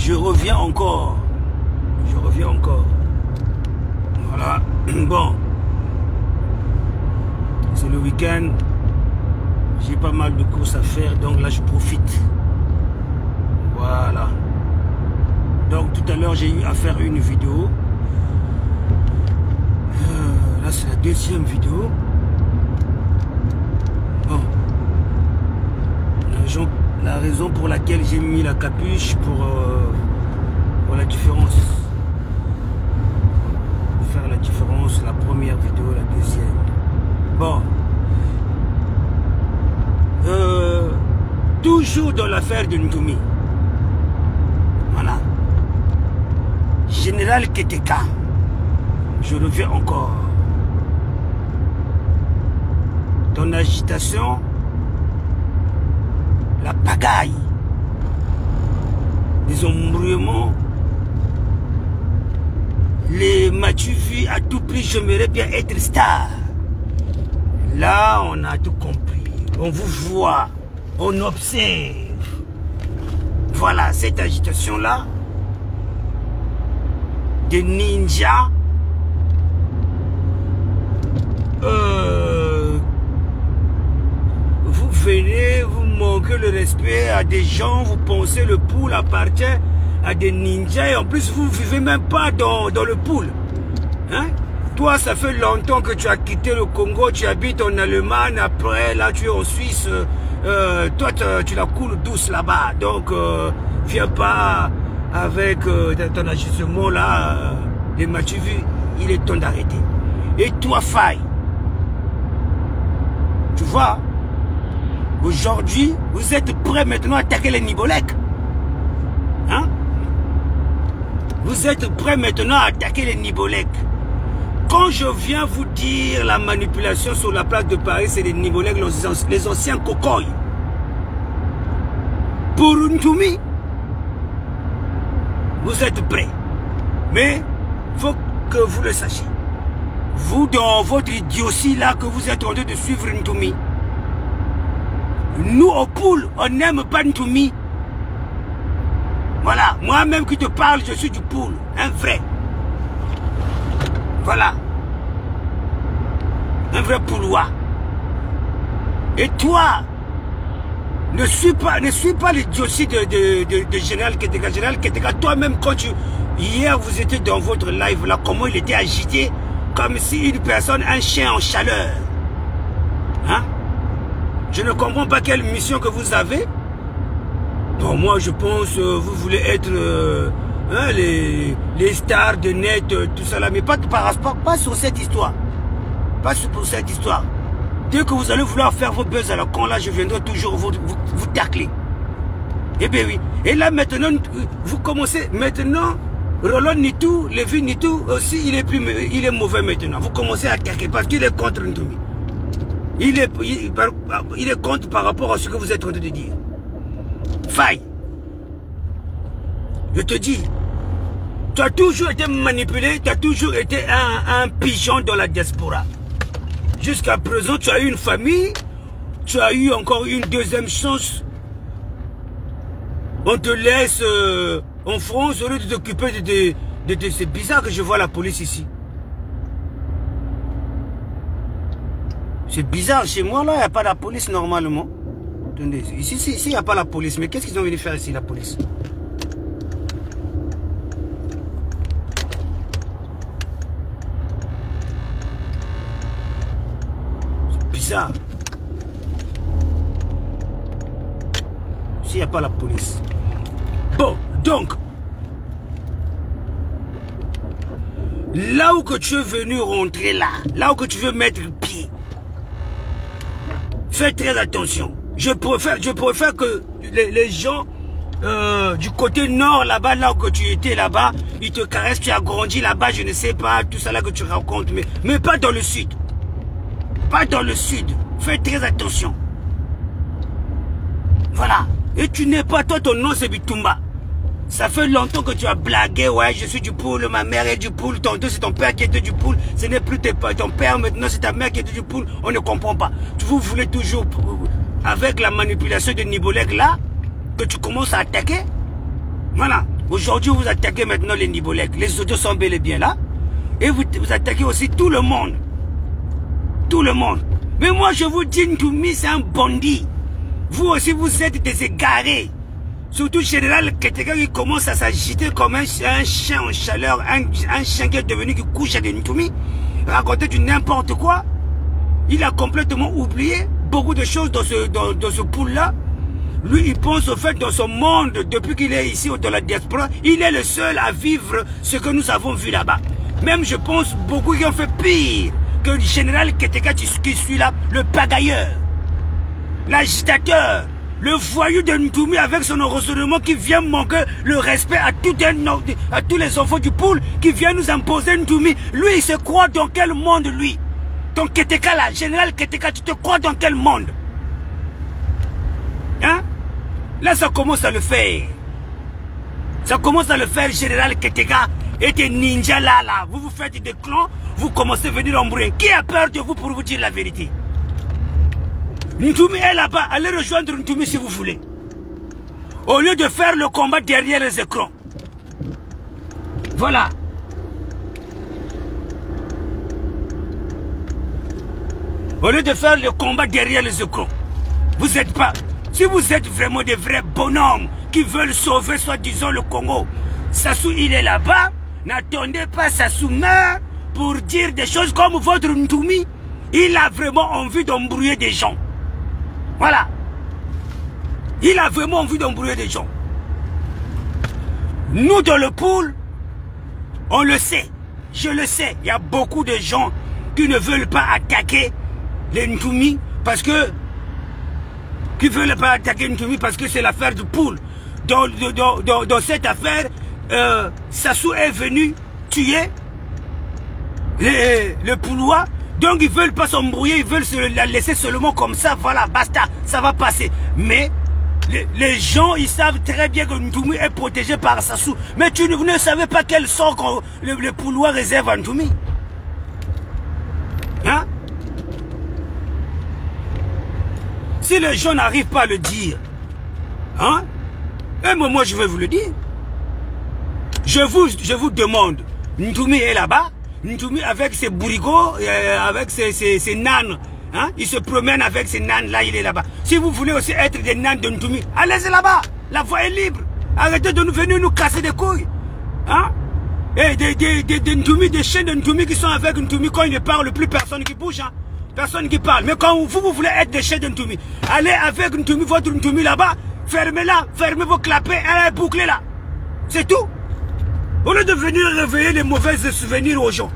Je reviens encore. Je reviens encore. Voilà. Bon. C'est le week-end. J'ai pas mal de courses à faire, donc là je profite. Voilà. Donc tout à l'heure j'ai eu à faire une vidéo. Là c'est la deuxième vidéo. Bon. La raison pour laquelle j'ai mis la capuche pour la différence. Faire la différence, la première vidéo, la deuxième. Bon. Toujours dans l'affaire de Ntoumi. Voilà. Général Keteka. Je reviens encore. Ton agitation, la pagaille, les embrouillements, les m'as-tu vu à tout prix, j'aimerais bien être star. Là, on a tout compris. On vous voit, on observe. Voilà, cette agitation-là, des ninjas, vous venez, vous manquez le respect à des gens, vous pensez le pool appartient à des ninjas et en plus vous ne vivez même pas dans le pool. Hein? Toi, ça fait longtemps que tu as quitté le Congo, tu habites en Allemagne, après là tu es en Suisse, toi tu la coules douce là-bas, donc viens pas avec ton agissement là, les m'as-tu vu, il est temps d'arrêter. Et toi, Faye, tu vois, aujourd'hui, vous êtes prêts maintenant à attaquer les Nibolèques. Hein? Vous êtes prêts maintenant à attaquer les Nibolèques. Quand je viens vous dire la manipulation sur la place de Paris, c'est les Nibolèques, les anciens cocoys. Pour Ntoumi, vous êtes prêts. Mais il faut que vous le sachiez. Vous, dans votre idiotie là que vous êtes en train de suivre Ntoumi, nous au pool, on n'aime pas Ntoumi. Voilà, moi-même qui te parle, je suis du pool, un vrai. Voilà. Un vrai poulois. Et toi, ne suis pas l'idiotie de Général Keteka. Général Keteka, toi-même, quand hier vous étiez dans votre live là, comment il était agité, comme si une personne, un chien en chaleur. Hein? Je ne comprends pas quelle mission que vous avez. Bon, moi je pense vous voulez être hein, les stars de net, tout ça là, mais pas sur cette histoire. Pas pour cette histoire. Dès que vous allez vouloir faire vos buzz à la con là, je viendrai toujours vous tacler. Eh bien oui. Et là maintenant, vous commencez maintenant, Roland Nitou, Lévi Nitou aussi, il est mauvais maintenant. Vous commencez à attaquer parce qu'il est contre Ntoumi. Il est contre par rapport à ce que vous êtes en train de dire. Faye, je te dis, tu as toujours été manipulé, tu as toujours été un pigeon dans la diaspora. Jusqu'à présent, tu as eu une famille, tu as eu encore une deuxième chance. On te laisse en France au lieu de t'occuper de c'est bizarre que je vois la police ici. C'est bizarre, chez moi là, il n'y a pas la police normalement. Attendez, ici, il n'y a pas la police, mais qu'est-ce qu'ils ont venu faire ici, la police? C'est bizarre. Ici, il n'y a pas la police. Bon, donc, là où que tu es venu rentrer là où que tu veux mettre le pied, fais très attention. Je préfère que les gens du côté nord là-bas, là où tu étais là-bas, ils te caressent, tu as grandi là-bas, je ne sais pas, tout ça là que tu racontes, mais pas dans le sud. Pas dans le sud. Fais très attention. Voilà. Et tu n'es pas, toi ton nom c'est Bitumba. Ça fait longtemps que tu as blagué, ouais, je suis du pool, ma mère est du pool, tantôt c'est ton père qui était du pool, ce n'est plus ton père, maintenant c'est ta mère qui était du pool, on ne comprend pas. Vous voulez toujours, avec la manipulation de Nibolèque là, que tu commences à attaquer. Voilà, Aujourd'hui, vous attaquez maintenant les Nibolèques. Les autres sont bel et bien là. Et vous attaquez aussi tout le monde. Tout le monde. Mais moi, je vous dis, Ntoumi, c'est un bandit. Vous aussi, vous êtes des égarés. Surtout Général Ketteka qui commence à s'agiter comme un chien en chaleur, un chien qui est devenu qui couche à Ntoumi, raconter du n'importe quoi. Il a complètement oublié beaucoup de choses dans ce pool-là. Lui, il pense au fait dans son monde, depuis qu'il est ici dans la diaspora, il est le seul à vivre ce que nous avons vu là-bas. Même je pense beaucoup qui ont fait pire que le général Ketteka qui suit là, le pagailleur, l'agitateur, le voyou de Ntoumi avec son raisonnement qui vient manquer le respect à tous les enfants du pool qui vient nous imposer Ntoumi. Lui, il se croit dans quel monde, lui? Ton Ketteka là, général Ketteka, tu te crois dans quel monde? Hein? Là, ça commence à le faire. Ça commence à le faire, général Ketteka et des ninjas là. Vous vous faites des clans, vous commencez à venir embrouiller. Qui a peur de vous pour vous dire la vérité? Ntoumi est là-bas, allez rejoindre Ntoumi si vous voulez. Au lieu de faire le combat derrière les écrans. Voilà. Au lieu de faire le combat derrière les écrans. Vous n'êtes pas... Si vous êtes vraiment des vrais bonhommes qui veulent sauver soi-disant le Congo, Sassou il est là-bas, n'attendez pas Sassou meurt pour dire des choses comme votre Ntoumi. Il a vraiment envie d'embrouiller des gens. Voilà. Il a vraiment envie d'embrouiller des gens. Nous dans le pool, on le sait. Je le sais. Il y a beaucoup de gens qui ne veulent pas attaquer les Ntoumi parce que... Qui ne veulent pas attaquer Ntoumi parce que c'est l'affaire du pool. Dans cette affaire, Sassou est venu tuer le poulois. Donc ils ne veulent pas s'embrouiller, ils veulent la laisser seulement comme ça, voilà, basta, ça va passer. Mais les gens, ils savent très bien que Ntoumi est protégé par Sassou. Mais vous ne savez pas quel sort le poulois réserve à Ntoumi. Hein? Si les gens n'arrivent pas à le dire, hein? Et moi je vais vous le dire. Je vous demande, Ntoumi est là-bas. Ntoumi avec ses bourrigots, avec ses nanes, hein? Il se promène avec ses nanes, là il est là-bas. Si vous voulez aussi être des nanes de Ntoumi, allez-y là-bas, la voie est libre. Arrêtez de venir nous casser des couilles. Hein? Et des Ntoumi, des chiens de Ntoumi qui sont avec Ntoumi, quand il parle, plus personne qui bouge. Hein? Personne qui parle. Mais quand vous voulez être des chiens de Ntoumi, allez avec Ntoumi, votre Ntoumi là-bas, fermez-la, fermez vos clapets, elle est bouclée là. C'est tout. Au lieu de venir réveiller les mauvais souvenirs aux gens.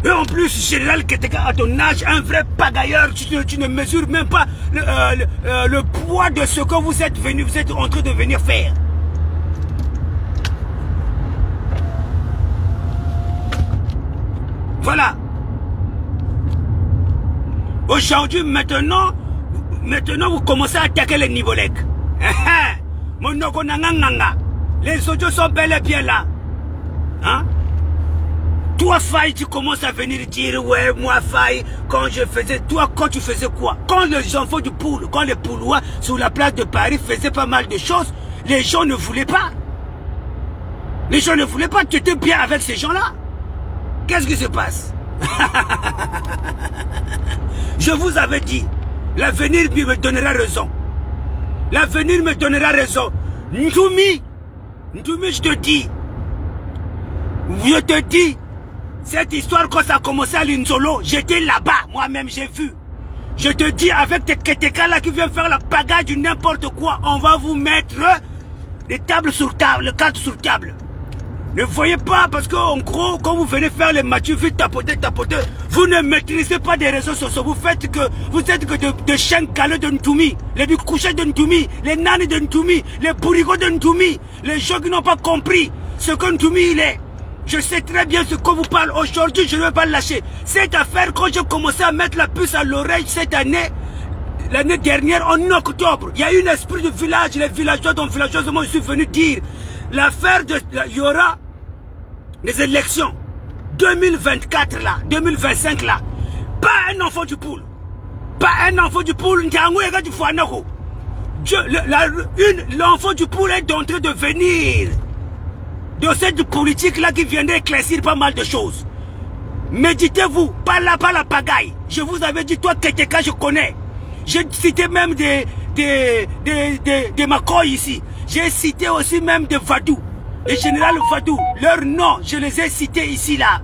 Et en plus, général Ketteka, à ton âge, un vrai pagailleur, tu ne mesures même pas le poids de ce que vous êtes en train de venir faire. Voilà. Aujourd'hui, maintenant, vous commencez à attaquer les Nibolèques. Les autres sont bel et bien là. Hein? Toi, Faye, tu commences à venir dire, ouais, moi, Faye, quand je faisais, toi, quand tu faisais quoi? Quand les enfants du pool, quand les poulois sur la place de Paris faisaient pas mal de choses, les gens ne voulaient pas. Les gens ne voulaient pas, tu étais bien avec ces gens-là. Qu'est-ce qui se passe? Je vous avais dit, l'avenir me donnera raison. L'avenir me donnera raison. Ntoumi, je te dis, cette histoire quand ça a commencé à l'Inzolo, j'étais là-bas, moi-même j'ai vu. Je te dis, avec tes Ketteka là qui viennent faire la pagaille du n'importe quoi, on va vous mettre les tables sur table, les cartes sur table. Ne voyez pas, parce qu'en gros, quand vous venez faire les matchs, vite tapoter, vous ne maîtrisez pas des réseaux sociaux. Vous êtes que de chiens calés de Ntoumi, les couchés de Ntoumi, les nanes de Ntoumi, les bourrigots de Ntoumi, les gens qui n'ont pas compris ce que Ntoumi il est. Je sais très bien ce qu'on vous parle. Aujourd'hui, je ne vais pas le lâcher. Cette affaire, quand j'ai commencé à mettre la puce à l'oreille cette année, l'année dernière, en octobre, il y a eu un esprit de village. Les villageois, dont villageoisement, je suis venu dire l'affaire de... Il y aura des élections 2024 là, 2025 là. Pas un enfant du pool. Pas un enfant du pool. L'enfant du poule est en train de venir de cette politique-là qui viendrait éclaircir pas mal de choses. Méditez-vous, pas la pagaille. Je vous avais dit, toi, Keteka, je connais. J'ai cité même des Makoy ici. J'ai cité aussi même des Vadou. Les généraux Vadou. Leurs noms, je les ai cités ici, là.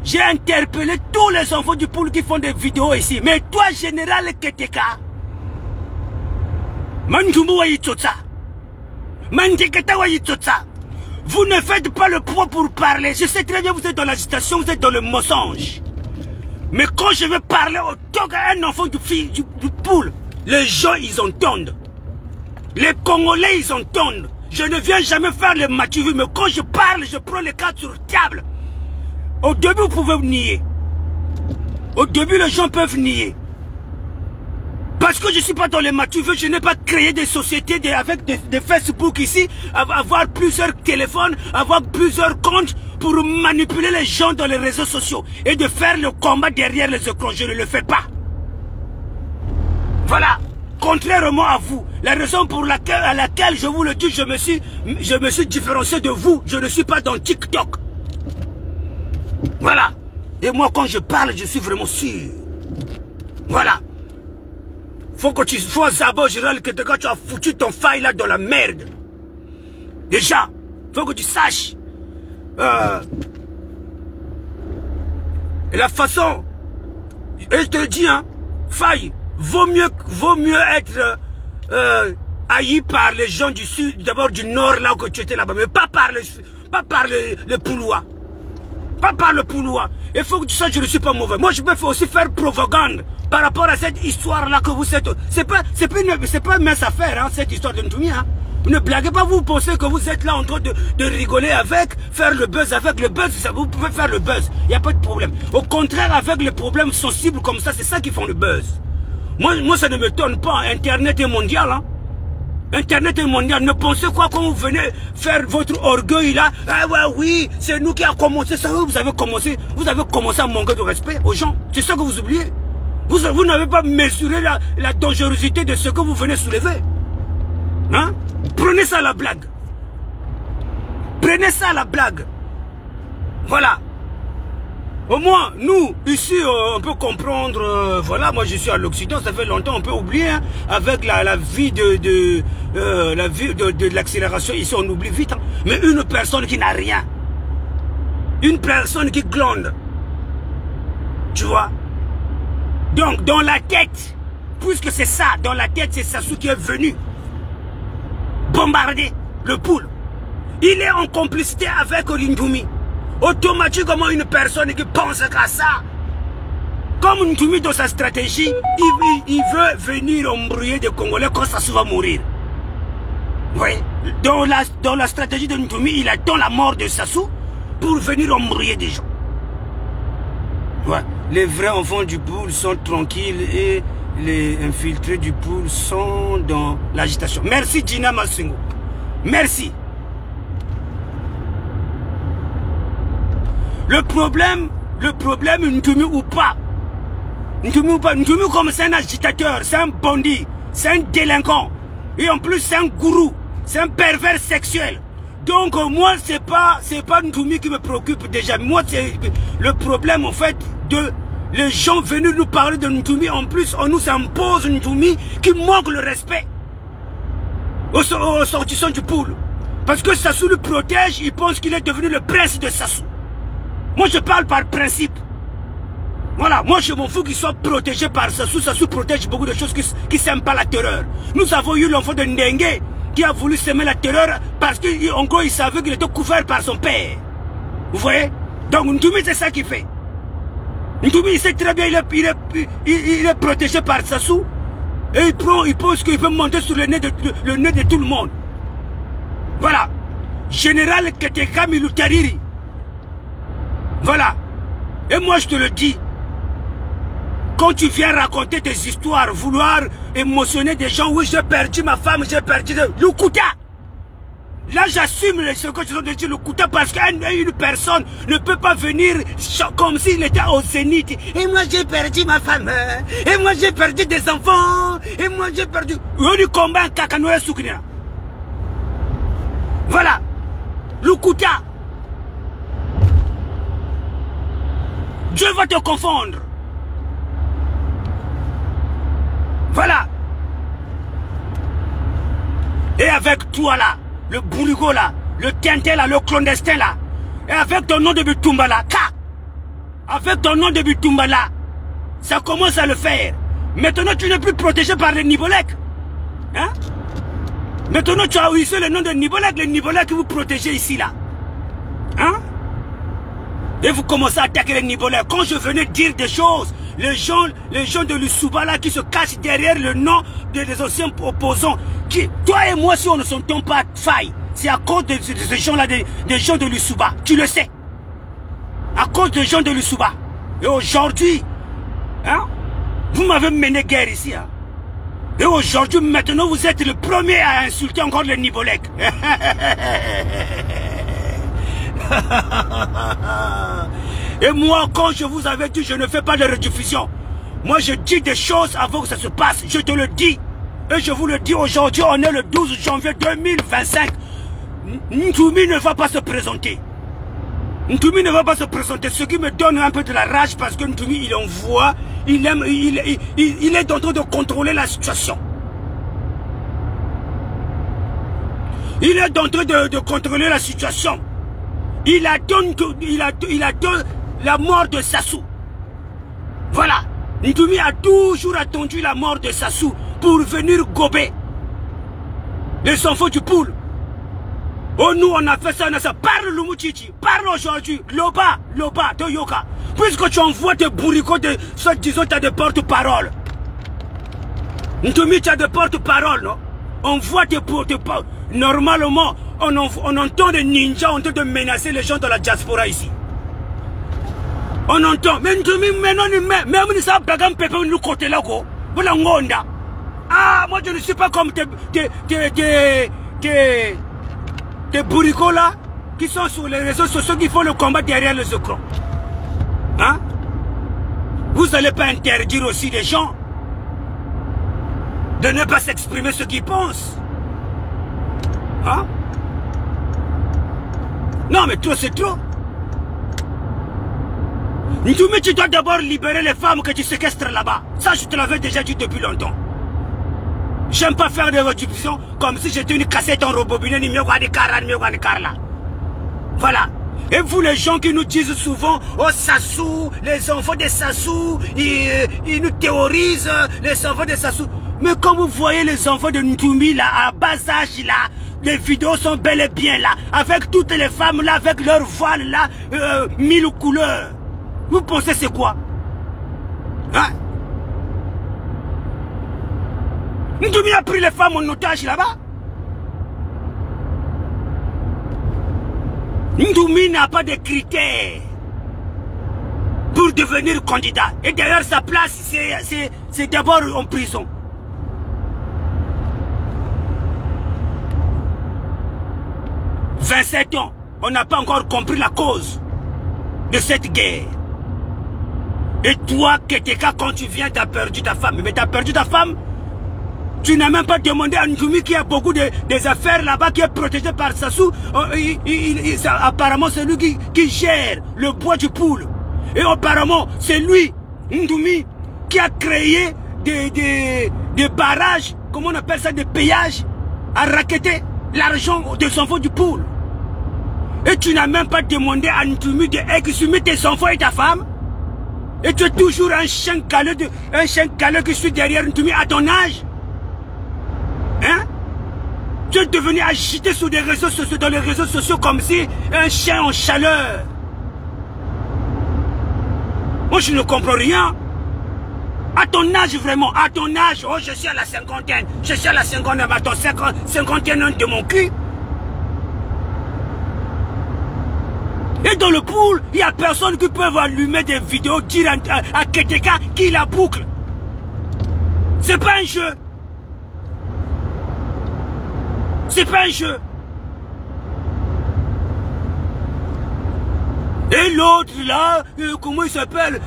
J'ai interpellé tous les enfants du poule qui font des vidéos ici. Mais toi, général Keteka, vous ne faites pas le poids pour parler. Je sais très bien, vous êtes dans l'agitation, vous êtes dans le mensonge. Mais quand je veux parler au Togo à un enfant du poule, les gens, ils entendent. Les Congolais, ils entendent. Je ne viens jamais faire le matu, mais quand je parle, je prends les cartes sur table. Au début, vous pouvez nier. Au début, les gens peuvent nier. Parce que je ne suis pas dans les matuveux, je n'ai pas créé des sociétés avec des Facebook ici, avoir plusieurs téléphones, avoir plusieurs comptes pour manipuler les gens dans les réseaux sociaux et de faire le combat derrière les écrans. Je ne le fais pas. Voilà. Contrairement à vous, la raison pour laquelle je vous le dis, je me suis différencié de vous. Je ne suis pas dans TikTok. Voilà. Et moi, quand je parle, je suis vraiment sûr. Voilà. Faut que tu sois d'abord, général, que quand tu as foutu ton faille là dans la merde. Déjà, faut que tu saches. Et la façon, et je te le dis, hein, faille, vaut mieux être haï par les gens du sud, d'abord du nord, là où tu étais là-bas, mais pas par le Pouloua. Pas par le Pouloua. Il faut que tu saches que je ne suis pas mauvais. Moi, je peux aussi faire propagande par rapport à cette histoire-là que vous êtes. C'est pas une mince affaire, hein, cette histoire de Ntoumi. Hein. Ne blaguez pas, vous pensez que vous êtes là en train de rigoler avec, faire le buzz avec le buzz, ça, vous pouvez faire le buzz. Il n'y a pas de problème. Au contraire, avec les problèmes sensibles comme ça, c'est ça qui font le buzz. Moi, ça ne m'étonne pas. Internet est mondial, hein. Internet est mondial. Ne pensez quoi quand vous venez faire votre orgueil là. Ah ouais, oui, c'est nous qui avons commencé ça. Vous avez commencé à manquer de respect aux gens. C'est ça que vous oubliez. Vous n'avez pas mesuré la dangerosité de ce que vous venez soulever. Hein? Prenez ça à la blague. Prenez ça à la blague. Voilà. Au moins, nous, ici, on peut comprendre, voilà, moi je suis à l'Occident, ça fait longtemps, on peut oublier, hein, avec la vie de l'accélération, ici on oublie vite, hein. Mais une personne qui n'a rien, une personne qui glonde, tu vois. Donc, dans la tête, puisque c'est ça, dans la tête, c'est Sassou qui est venu bombarder le poule. Il est en complicité avec Ntoumi. Automatiquement, une personne qui pense qu'à ça, comme Ntoumi dans sa stratégie, il veut venir embrouiller des Congolais quand Sassou va mourir. Oui. Dans la stratégie de Ntoumi, il attend la mort de Sassou pour venir embrouiller des gens. Ouais. Les vrais enfants du poule sont tranquilles et les infiltrés du poule sont dans l'agitation. Merci Gina Massingo. Merci. Le problème, Ntoumi ou pas. Ntoumi comme c'est un agitateur, c'est un bandit, c'est un délinquant. Et en plus c'est un gourou, c'est un pervers sexuel. Donc moi c'est pas Ntoumi qui me préoccupe déjà. Moi c'est le problème en fait de les gens venus nous parler de Ntoumi. En plus on nous impose Ntoumi qui manque le respect aux sortissants du poule. Parce que Sassou le protège, il pense qu'il est devenu le prince de Sassou. Moi je parle par principe. Voilà, moi je m'en fous qu'il soit protégé par Sassou. Sassou protège beaucoup de choses qui s'aiment pas la terreur. Nous avons eu l'enfant de Ndengue qui a voulu semer la terreur parce qu'en gros il savait qu'il était couvert par son père. Vous voyez? Donc Ntoumi c'est ça qu'il fait. Ntoumi il sait très bien il est protégé par Sassou. Et il pense qu'il peut monter sur le nez de tout le monde. Voilà. Général Keteka Milutariri. Voilà. Et moi je te le dis. Quand tu viens raconter des histoires, vouloir émotionner des gens, oui j'ai perdu ma femme, j'ai perdu Lukuta. Là, j'assume ce que je dis le Kouta parce qu'une personne ne peut pas venir comme s'il était au zénith. Et moi, j'ai perdu ma femme. Et moi, j'ai perdu des enfants. Et moi, j'ai perdu... Voilà. Le Kouta. Dieu va te confondre. Voilà. Et avec toi là, le bourrigo là, le tintin là, le clandestin là, et avec ton nom de Bitumba là, avec ton nom de Bitumba là, ça commence à le faire. Maintenant tu n'es plus protégé par les Nibolek. Hein? Maintenant tu as hissé le nom de Nibolek, les Nibolek que vous protégez ici là. Hein? Et vous commencez à attaquer les Nibolek. Quand je venais dire des choses, les gens de l'Usuba là qui se cachent derrière le nom des anciens opposants, toi et moi si on ne s'entend pas faille, c'est à cause de ces gens là, des gens de l'Usuba, tu le sais. À cause des gens de l'Usuba. Et aujourd'hui, hein, vous m'avez mené guerre ici. Hein. Et aujourd'hui, maintenant, vous êtes le premier à insulter encore les Nibolek. Et moi, quand je vous avais dit, je ne fais pas de rediffusion. Moi, je dis des choses avant que ça se passe. Je te le dis. Et je vous le dis aujourd'hui, on est le 12 janvier 2025. Ntoumi ne va pas se présenter. Ntoumi ne va pas se présenter. Ce qui me donne un peu de la rage parce que Ntoumi, il envoie, il est en train de contrôler la situation. Il est en train de contrôler la situation. Il attend la mort de Sassou. Voilà. Ntoumi a toujours attendu la mort de Sassou pour venir gober les enfants du poule. Oh, nous, on a fait ça, on a ça. Parle, Lumuchichi. Parle aujourd'hui. Loba, Toyoka. Puisque tu envoies tes bourricots, disons, tu as des porte-paroles. Ntoumi, tu as des porte-paroles, non? On voit tes porte-paroles. Normalement, on entend des ninjas en train de menacer les gens de la diaspora ici. On entend. Mais Ntoumi, même si ça bagam pépé nous côté là, go. Voilà, ngonda. Ah, moi, je ne suis pas comme tes bourricots là, qui sont sur les réseaux sociaux, qui font le combat derrière les écrans. Hein? Vous n'allez pas interdire aussi les gens de ne pas s'exprimer ce qu'ils pensent. Hein? Non, mais trop, c'est trop. Ntoumi, tu dois d'abord libérer les femmes que tu séquestres là-bas. Ça, je te l'avais déjà dit depuis longtemps. J'aime pas faire des rediffusions comme si j'étais une cassette en rebobiné, ni mieux là. Voilà. Et vous, les gens qui nous disent souvent, oh Sassou, les enfants de Sassou, ils nous théorisent, les enfants de Sassou. Mais quand vous voyez les enfants de Ntoumi là, à bas âge là, les vidéos sont bel et bien là, avec toutes les femmes là, avec leurs voiles là, 1000 couleurs. Vous pensez c'est quoi? Hein? Ntoumi a pris les femmes en otage là-bas. Ntoumi n'a pas de critères pour devenir candidat. Et d'ailleurs, sa place, c'est d'abord en prison. « 27 ans, on n'a pas encore compris la cause de cette guerre. Et toi, Keteka, quand tu viens, tu as perdu ta femme. Mais tu as perdu ta femme. Tu n'as même pas demandé à Ntoumi qui a beaucoup des affaires là-bas, qui est protégé par Sassou. Apparemment, c'est lui qui gère le bois du poule. Et apparemment, c'est lui, Ntoumi, qui a créé des barrages, comment on appelle ça, des péages, à racketter l'argent des enfants du poule. Et tu n'as même pas demandé à Ntoumi d'exhumer tes enfants et ta femme. Et tu es toujours un chien caleux qui suit derrière Ntoumi à ton âge. Hein? Tu es devenu agité sur des réseaux sociaux, dans les réseaux sociaux comme si un chien en chaleur. Moi je ne comprends rien. À ton âge vraiment, à ton âge, oh je suis à la cinquantaine, je suis à la cinquantaine, à ton 51 ans de mon cul. Et dans le pool, il n'y a personne qui peut allumer des vidéos, dire à Keteka qui la boucle. C'est pas un jeu. C'est pas un jeu. Et l'autre là, comment il s'appelle,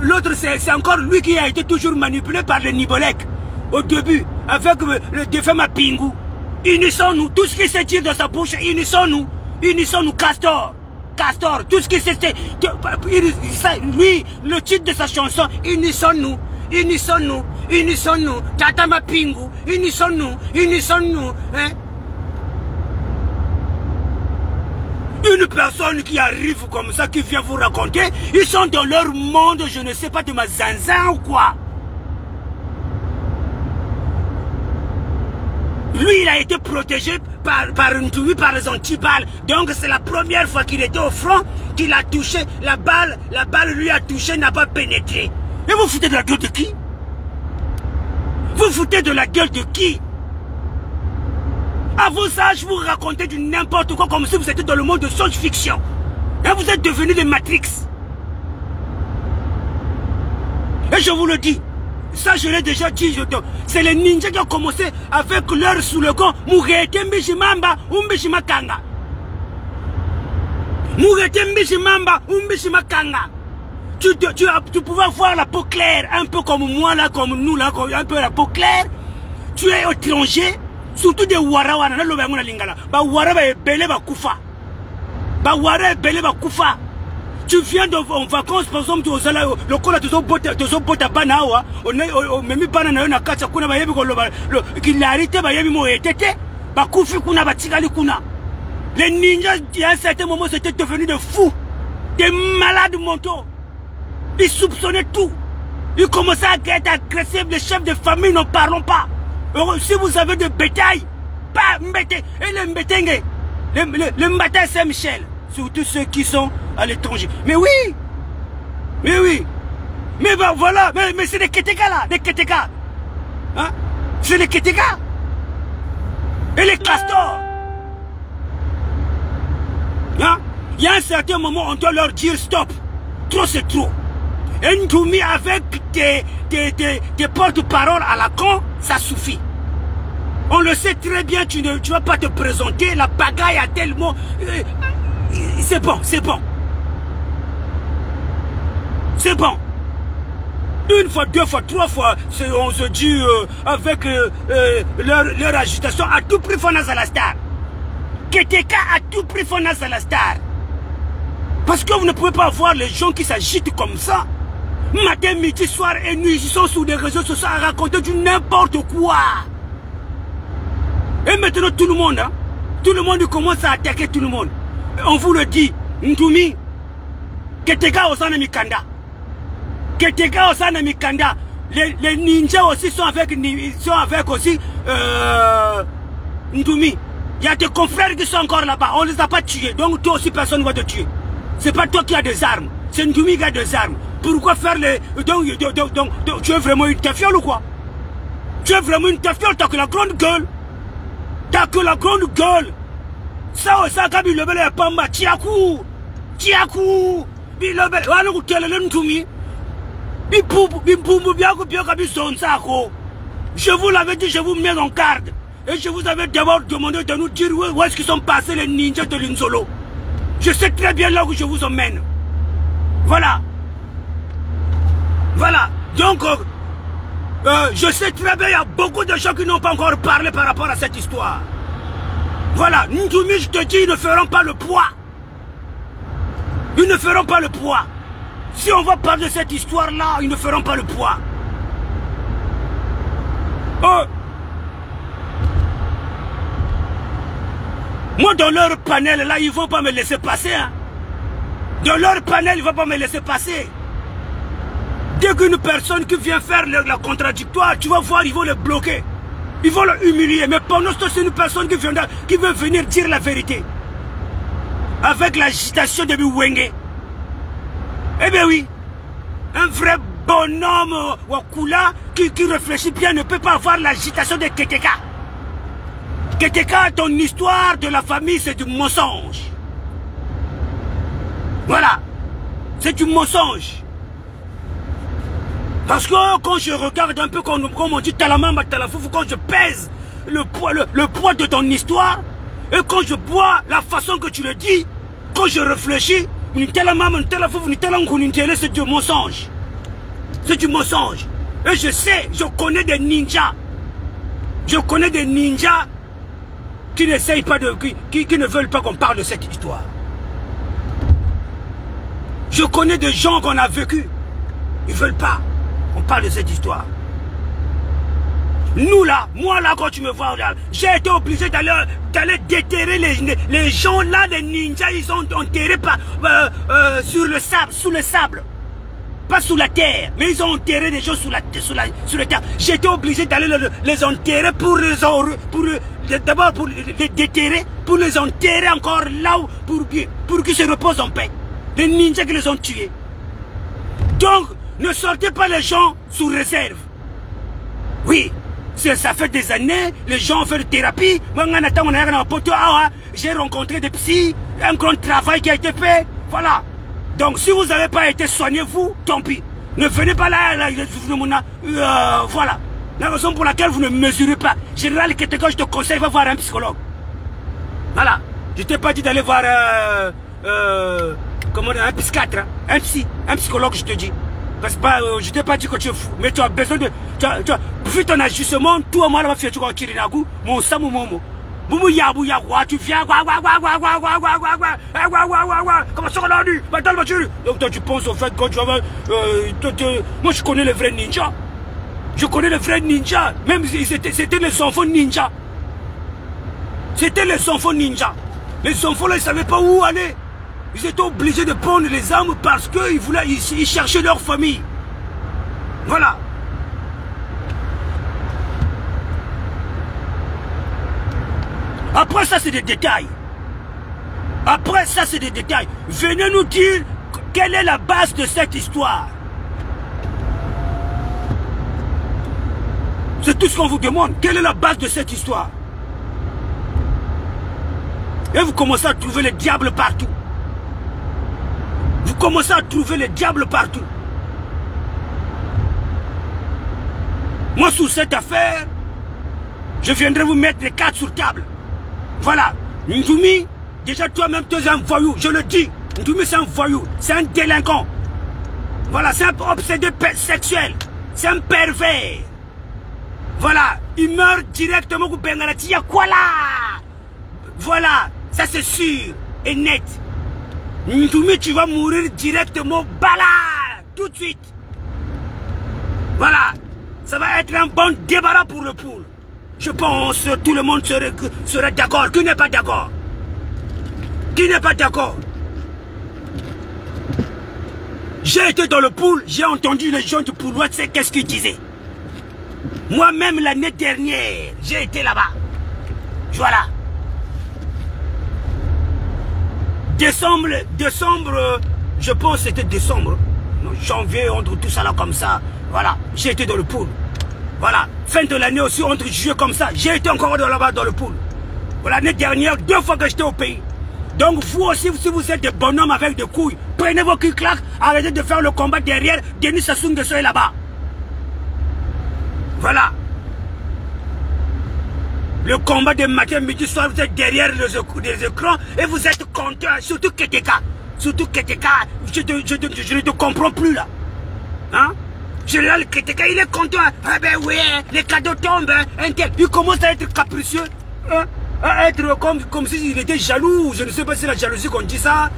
l'autre c'est encore lui qui a été toujours manipulé par les Nibolek au début, avec le défunt Mapingu. Unissons-nous, tout ce qui se tire dans sa bouche, unissons-nous, Castor, tout ce qui se tire, lui, le titre de sa chanson, unissons-nous, Tata Mapingu, unissons-nous, hein. Une personne qui arrive comme ça, qui vient vous raconter, ils sont dans leur monde, je ne sais pas, de ma zinzin ou quoi. Lui, il a été protégé par une tuerie, par les antibales. Donc, c'est la première fois qu'il était au front, qu'il a touché, la balle lui a touché, n'a pas pénétré. Et vous foutez de la gueule de qui? Vous foutez de la gueule de qui? À vos âges, vous racontez du n'importe quoi comme si vous étiez dans le monde de science-fiction. Et vous êtes devenus des Matrix. Et je vous le dis, ça je l'ai déjà dit, c'est les ninjas qui ont commencé avec leur slogan Mourete Mbishimamba Umbishimakanga. Mourete Mbishimamba Umbishimakanga. Tu pouvais voir la peau claire, un peu comme moi là, comme nous là, un peu la peau claire. Tu es étranger. Surtout des Warawana, tu viens en vacances, par exemple, tu as le col de son bot à Banawa, on a même banana na kacha kuna bayebi ko qu'il a arrêté bayebi mo etete, bakufi kuna batikali kuna. Les ninjas, à un certain moment, c'était devenu des fous, des malades mentaux. Ils soupçonnaient tout. Ils commençaient à être agressifs, les chefs de famille, n'en parlons pas. Si vous avez de bétail, pas mbete, et les mbetenge, les mbata Saint-Michel, surtout ceux qui sont à l'étranger. Mais oui, mais ben voilà, mais c'est des Keteka là, des Keteka, hein? C'est les Keteka et les castors, hein? Il y a un certain moment, on doit leur dire stop, trop c'est trop. Et Ndoumi avec des porte-paroles à la con, ça suffit. On le sait très bien, tu ne vas pas te présenter, la bagaille a tellement... c'est bon. C'est bon. Une fois, deux fois, trois fois, on se dit avec leur agitation, à tout prix Fonas à la star. Keteka à tout prix Fonas à la star. Parce que vous ne pouvez pas voir les gens qui s'agitent comme ça. Matin, midi, soir et nuit, ils sont sur des réseaux sociaux à raconter du n'importe quoi. Et maintenant, tout le monde, hein, tout le monde commence à attaquer tout le monde. On vous le dit, Ndoumi, Keteka Osana Mikanda. Keteka Osana Mikanda. Les ninjas aussi sont avec aussi Ndoumi. Il y a des confrères qui sont encore là-bas. On ne les a pas tués. Donc toi aussi, personne ne va te tuer. C'est pas toi qui as des armes. C'est Ndoumi qui a des armes. Pourquoi faire les... Donc, tu es vraiment une tafiole ou quoi? Tu es vraiment une tafiole, t'as que la grande gueule. T'as que la grande gueule. Ça, Gabi le bel pamba, Tiakou. Bilobel, alors tu es le Ndoumi. Je vous l'avais dit, je vous mets en garde. Et je vous avais d'abord demandé de nous dire où est-ce qu'ils sont passés les ninjas de l'Inzolo. Je sais très bien là où je vous emmène. Voilà. Donc, je sais très bien, il y a beaucoup de gens qui n'ont pas encore parlé par rapport à cette histoire. Voilà, Ndoumi, je te dis, ils ne feront pas le poids. Ils ne feront pas le poids. Si on va parler de cette histoire-là, ils ne feront pas le poids. Moi, dans leur panel, là, ils ne vont pas me laisser passer. Hein. Dans leur panel, ils ne vont pas me laisser passer. Dès qu'une personne qui vient faire la contradictoire, tu vas voir, ils vont le bloquer. Ils vont le humilier. Mais pendant ce temps, c'est une personne qui veut venir dire la vérité. Avec l'agitation de Biwenge. Eh bien oui. Un vrai bonhomme Wakula qui réfléchit bien ne peut pas avoir l'agitation de Keteka. Keteka, ton histoire de la famille, c'est du mensonge. Voilà. C'est du mensonge. Parce que quand je regarde un peu, comme on dit Talamamba Talafoufou, quand je pèse le poids de ton histoire, et quand je vois la façon que tu le dis, quand je réfléchis, c'est du mensonge. C'est du mensonge. Et je sais, je connais des ninjas. Je connais des ninjas qui n'essayent pas de... qui ne veulent pas qu'on parle de cette histoire. Je connais des gens qu'on a vécu. Ils ne veulent pas qu'on parle de cette histoire. Nous là, moi là, quand tu me vois, j'ai été obligé d'aller déterrer les gens là, les ninjas, ils sont enterrés sur le sable, sous le sable. Pas sous la terre, mais ils ont enterré des gens sous la terre. J'ai été obligé d'aller les enterrer d'abord pour les déterrer, pour les enterrer encore là, pour qu'ils se reposent en paix. Les ninjas qui les ont tués. Donc, ne sortez pas les gens sous réserve. Oui. Ça fait des années, les gens ont fait de thérapie. J'ai rencontré des psys, un grand travail qui a été fait. Voilà. Donc si vous n'avez pas été soigné, vous, tant pis. Ne venez pas là, voilà. La raison pour laquelle vous ne mesurez pas. Général Keteka, je te conseille, va voir un psychologue. Voilà. Je t'ai pas dit d'aller voir un psychiatre, un psychologue, je te dis. Parce que je t'ai pas dit que tu es fou, mais tu as besoin de... Tu as vu ton ajustement, tout à moi, là, tu vas faire mon samu momo. Boumou yabou yagwa, tu viens, comment ça on a dit? Donc toi tu penses au fait que tu vas... moi je connais les vrais ninjas. Je connais les vrais ninjas. Même c'était les enfants ninjas. C'était les enfants ninjas. Les enfants là, ils ne savaient pas où aller. Ils étaient obligés de prendre les armes parce qu'ils cherchaient leur famille. Voilà. Après ça, c'est des détails. Après ça, c'est des détails. Venez nous dire quelle est la base de cette histoire. C'est tout ce qu'on vous demande. Quelle est la base de cette histoire? Et vous commencez à trouver les diables partout. Vous commencez à trouver les diables partout. Moi, sur cette affaire, je viendrai vous mettre les cartes sur table. Voilà. Ndoumi, déjà toi-même, tu es un voyou. Je le dis. Ndoumi, c'est un voyou. C'est un délinquant. Voilà, c'est un obsédé sexuel. C'est un pervers. Voilà. Il meurt directement au Bengalati. Il y a quoi là? Voilà. Ça, c'est sûr et net. Ndoumi, tu vas mourir directement, bala, tout de suite. Voilà. Ça va être un bon débarras pour le poule. Je pense que tout le monde serait d'accord. Qui n'est pas d'accord? Qui n'est pas d'accord? J'ai été dans le pool, j'ai entendu les gens du pouloir, c'est qu'est-ce qu'ils disaient. Moi-même, l'année dernière, j'ai été là-bas. Voilà. Décembre, je pense que c'était décembre. Janvier, entre tout ça là comme ça. Voilà, j'ai été dans le pool. Voilà, fin de l'année aussi, entre juillet comme ça, j'ai été encore là-bas dans le pool. L'année dernière, 2 fois que j'étais au pays. Donc vous aussi, si vous êtes des bonhommes avec des couilles, prenez vos clics-clacs, arrêtez de faire le combat derrière, Denis Sassou Nguesso est là-bas. Voilà. Le combat de matin, midi, soir, vous êtes derrière les écrans et vous êtes content, surtout Keteka. Surtout Keteka, je ne te comprends plus là. Hein? Général Keteka, il est content. Ah ben oui, les cadeaux tombent. Il commence à être capricieux. Hein? À être comme s'il était jaloux. Je ne sais pas si c'est la jalousie qu'on dit ça.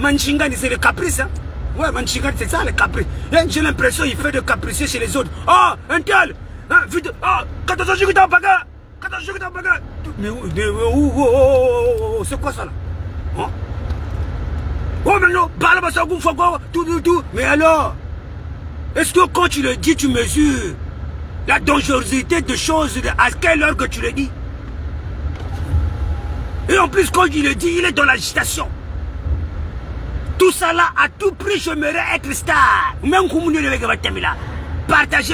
Manchingani, c'est le caprice. Hein? Ouais, Manchingani, c'est ça le caprice. J'ai l'impression qu'il fait de capricieux chez les autres. Oh, un tel. Hein, vite. Oh, 14 jours que t'as bagarre. 14 jours que t'as bagarre. Mais c'est quoi ça là? Hein? Oh, mais non, tout. Mais alors? Est-ce que quand tu le dis, tu mesures la dangerosité de choses, à quelle heure que tu le dis? Et en plus, quand il le dit, il est dans l'agitation. Tout ça là, à tout prix, j'aimerais être star. Même comme nous,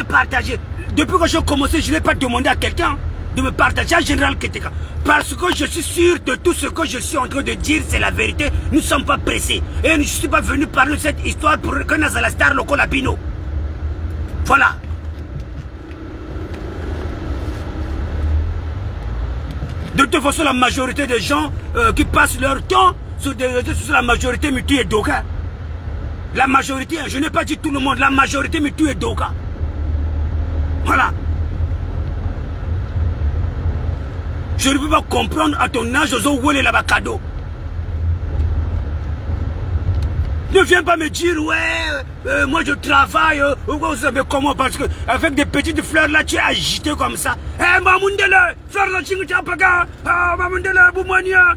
partager. Depuis que j'ai commencé, je n'ai pas demandé à quelqu'un de me partager à Général Keteka. Parce que je suis sûr de tout ce que je suis en train de dire, c'est la vérité. Nous ne sommes pas pressés. Et je ne suis pas venu parler de cette histoire pour que Nazala Star le Colabino. Voilà. De toute façon, la majorité des gens qui passent leur temps sur des réseaux sociaux, la majorité me tue et Doka. La majorité, je n'ai pas dit tout le monde, la majorité me tue et Doka. Voilà. Je ne peux pas comprendre à ton âge, où est là-bas cadeau. Ne viens pas me dire, ouais, moi je travaille, vous savez comment, parce que avec des petites fleurs là, tu es agité comme ça. Eh, Mamoundele, fleur la chingutiapaga, Mamoundele, Boumania,